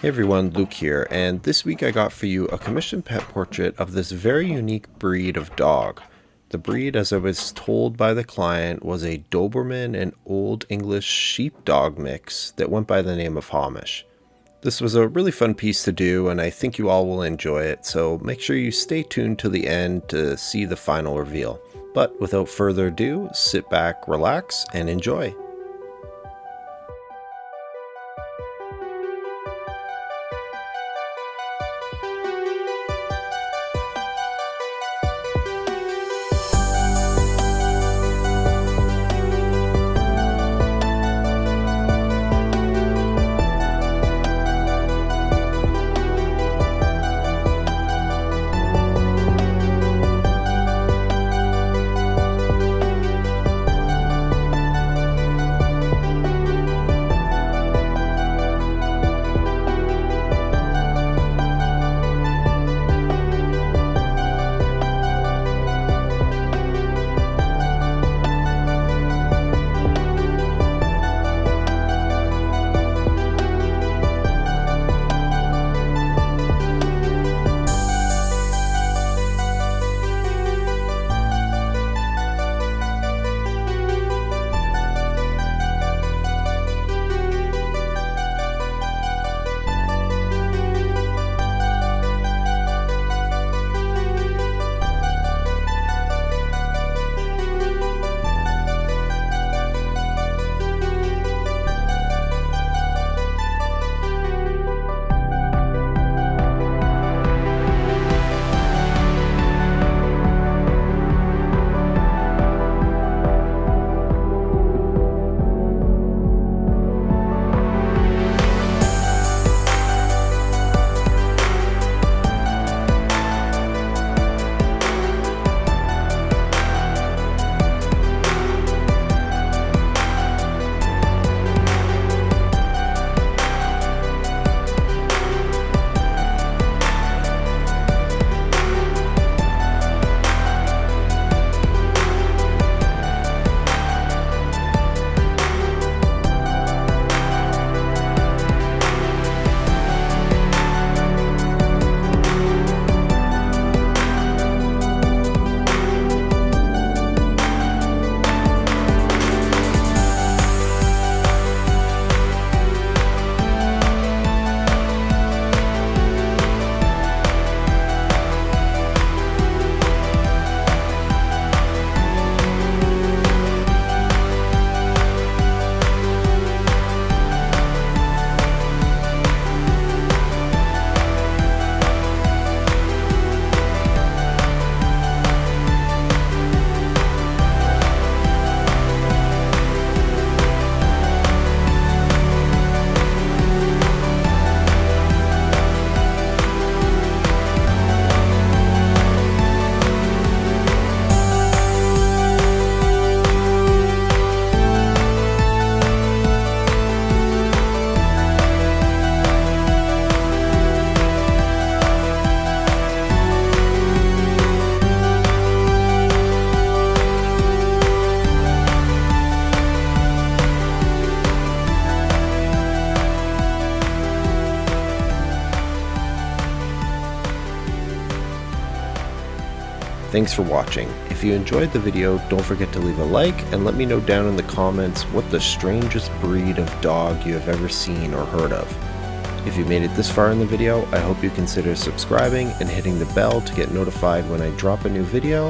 Hey everyone, Luke here, and this week I got for you a commissioned pet portrait of this very unique breed of dog. The breed, as I was told by the client, was a Doberman and Old English Sheepdog mix that went by the name of Hamish. This was a really fun piece to do, and I think you all will enjoy it, so make sure you stay tuned to the end to see the final reveal. But without further ado, sit back, relax, and enjoy. Thanks for watching. If you enjoyed the video, don't forget to leave a like and let me know down in the comments what the strangest breed of dog you have ever seen or heard of. If you made it this far in the video, I hope you consider subscribing and hitting the bell to get notified when I drop a new video.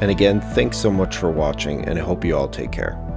And again, thanks so much for watching, and I hope you all take care.